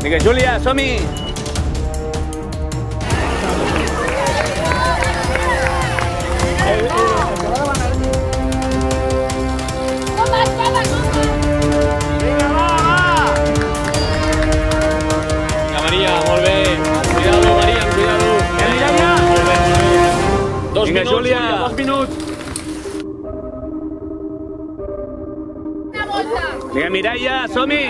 Vinga, Júlia, som-hi! Vinga, Maria, molt bé. Cuidado, Maria, cuidado. Molt bé, molt bé. 2 minuts, Júlia, 2 minuts. Vinga, Mireia, som-hi!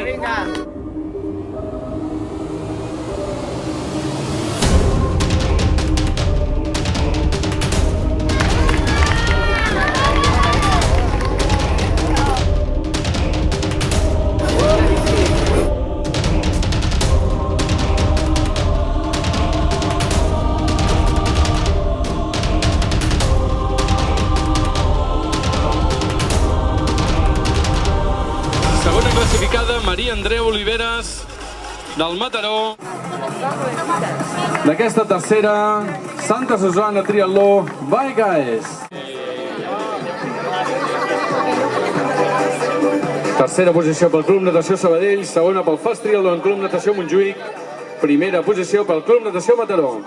Segona classificada, Maria Andrea Oliveres, del Mataró. D'aquesta tercera, Santa Susana Triatló, Vallecas. Tercera posició pel Club Natació Sabadell, segona pel Fast Triatló en Club Natació Montjuïc, primera posició pel Club Natació Mataró.